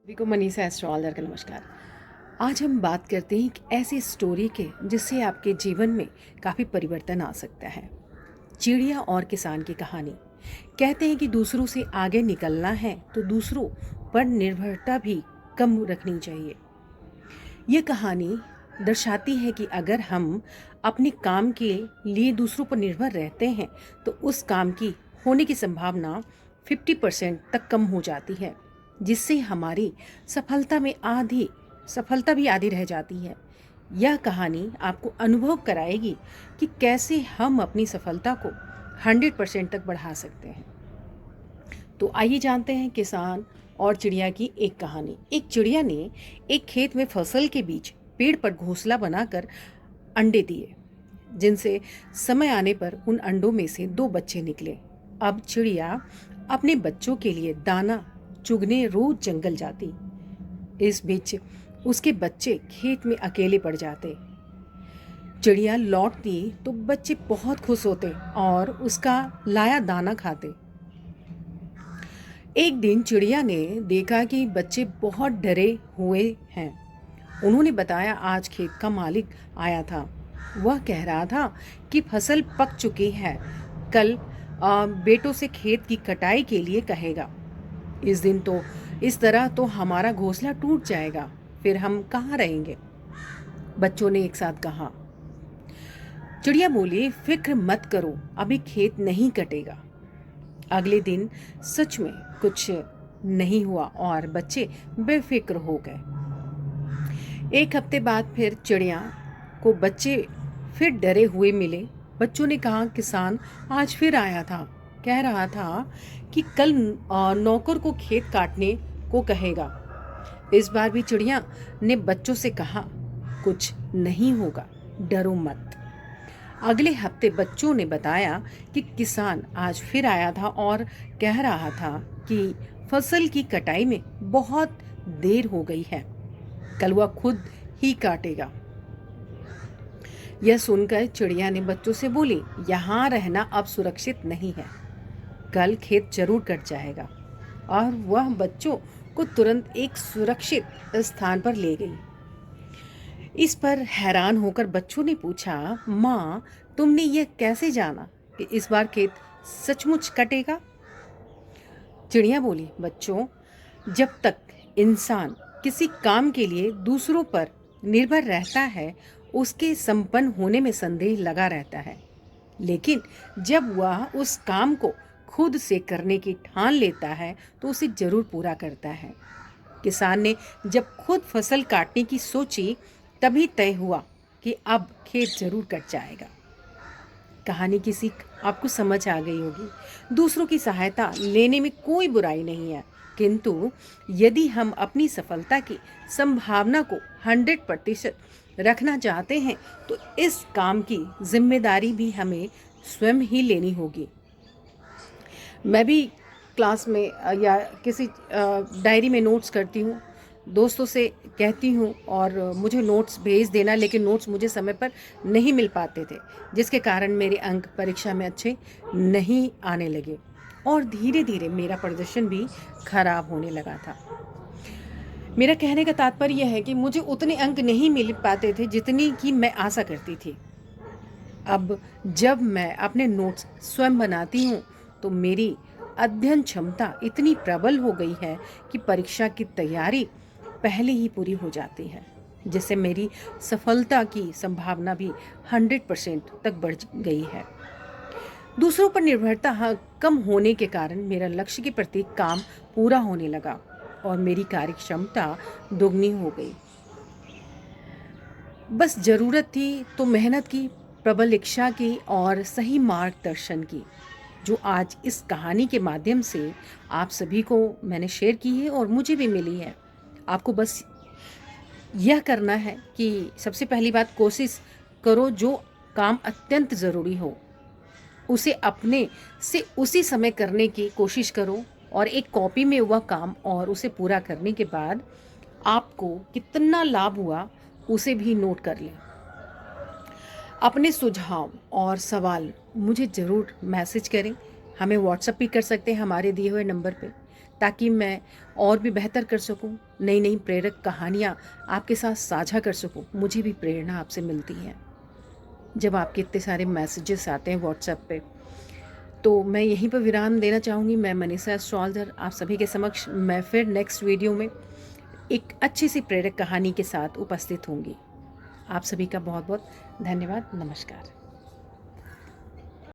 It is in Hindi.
सभी को मनीषा एस्ट्रोलॉजर का नमस्कार। आज हम बात करते हैं एक ऐसी स्टोरी के जिससे आपके जीवन में काफ़ी परिवर्तन आ सकता है। चिड़िया और किसान की कहानी। कहते हैं कि दूसरों से आगे निकलना है तो दूसरों पर निर्भरता भी कम रखनी चाहिए। ये कहानी दर्शाती है कि अगर हम अपने काम के लिए दूसरों पर निर्भर रहते हैं तो उस काम की होने की संभावना 50% तक कम हो जाती है, जिससे हमारी सफलता भी आधी रह जाती है। यह कहानी आपको अनुभव कराएगी कि कैसे हम अपनी सफलता को 100% तक बढ़ा सकते हैं। तो आइए जानते हैं किसान और चिड़िया की एक कहानी। एक चिड़िया ने एक खेत में फसल के बीच पेड़ पर घोंसला बनाकर अंडे दिए, जिनसे समय आने पर उन अंडों में से 2 बच्चे निकले। अब चिड़िया अपने बच्चों के लिए दाना चुगने रोज जंगल जाती। इस बीच उसके बच्चे खेत में अकेले पड़ जाते। चिड़िया लौटती तो बच्चे बहुत खुश होते और उसका लाया दाना खाते। एक दिन चिड़िया ने देखा कि बच्चे बहुत डरे हुए हैं। उन्होंने बताया, आज खेत का मालिक आया था। वह कह रहा था कि फसल पक चुकी है, कल बेटों से खेत की कटाई के लिए कहेगा। इस तरह तो हमारा घोंसला टूट जाएगा, फिर हम कहाँ रहेंगे? बच्चों ने एक साथ कहा। चिड़िया बोली, फिक्र मत करो, अभी खेत नहीं कटेगा। अगले दिन सच में कुछ नहीं हुआ और बच्चे बेफिक्र हो गए। एक हफ्ते बाद फिर चिड़िया को बच्चे फिर डरे हुए मिले। बच्चों ने कहा, किसान आज फिर आया था, कह रहा था कि कल नौकर को खेत काटने को कहेगा। इस बार भी चिड़िया ने बच्चों से कहा, कुछ नहीं होगा, डरो मत। अगले हफ्ते बच्चों ने बताया कि किसान आज फिर आया था और कह रहा था कि फसल की कटाई में बहुत देर हो गई है, कल वह खुद ही काटेगा। यह सुनकर चिड़िया ने बच्चों से बोली, यहाँ रहना अब सुरक्षित नहीं है, कल खेत जरूर कट जाएगा। और वह बच्चों को तुरंत एक सुरक्षित स्थान पर ले गई। इस पर हैरान होकर बच्चों ने पूछा, माँ, तुमने यह कैसे जाना कि इस बार खेत सचमुच कटेगा? चिड़िया बोली, बच्चों, जब तक इंसान किसी काम के लिए दूसरों पर निर्भर रहता है, उसके संपन्न होने में संदेह लगा रहता है। लेकिन जब वह उस काम को खुद से करने की ठान लेता है तो उसे जरूर पूरा करता है। किसान ने जब खुद फसल काटने की सोची, तभी तय हुआ कि अब खेत जरूर कट जाएगा। कहानी की सीख आपको समझ आ गई होगी। दूसरों की सहायता लेने में कोई बुराई नहीं है, किंतु यदि हम अपनी सफलता की संभावना को 100% रखना चाहते हैं तो इस काम की जिम्मेदारी भी हमें स्वयं ही लेनी होगी। मैं भी क्लास में या किसी डायरी में नोट्स करती हूँ, दोस्तों से कहती हूँ और मुझे नोट्स भेज देना, लेकिन नोट्स मुझे समय पर नहीं मिल पाते थे, जिसके कारण मेरे अंक परीक्षा में अच्छे नहीं आने लगे और धीरे धीरे मेरा प्रदर्शन भी खराब होने लगा था। मेरा कहने का तात्पर्य यह है कि मुझे उतने अंक नहीं मिल पाते थे जितनी की मैं आशा करती थी। अब जब मैं अपने नोट्स स्वयं बनाती हूँ तो मेरी अध्ययन क्षमता इतनी प्रबल हो गई है कि परीक्षा की तैयारी पहले ही पूरी हो जाती है, जिससे मेरी सफलता की संभावना भी 100% तक बढ़ गई है। दूसरों पर निर्भरता कम होने के कारण मेरा लक्ष्य के प्रति काम पूरा होने लगा और मेरी कार्य क्षमता दोगुनी हो गई। बस ज़रूरत थी तो मेहनत की, प्रबल इच्छा की और सही मार्गदर्शन की, जो आज इस कहानी के माध्यम से आप सभी को मैंने शेयर की है और मुझे भी मिली है। आपको बस यह करना है कि सबसे पहली बात, कोशिश करो जो काम अत्यंत ज़रूरी हो उसे अपने से उसी समय करने की कोशिश करो और एक कॉपी में वह काम और उसे पूरा करने के बाद आपको कितना लाभ हुआ उसे भी नोट कर लें। अपने सुझाव और सवाल मुझे ज़रूर मैसेज करें, हमें व्हाट्सएप भी कर सकते हैं हमारे दिए हुए नंबर पे। ताकि मैं और भी बेहतर कर सकूं, नई नई प्रेरक कहानियां आपके साथ साझा कर सकूं। मुझे भी प्रेरणा आपसे मिलती है जब आपके इतने सारे मैसेजेस आते हैं व्हाट्सएप पे। तो मैं यहीं पर विराम देना चाहूँगी। मैं मनीषा एस्ट्रोलॉजर आप सभी के समक्ष मैं फिर नेक्स्ट वीडियो में एक अच्छी सी प्रेरक कहानी के साथ उपस्थित होंगी। आप सभी का बहुत बहुत धन्यवाद। नमस्कार।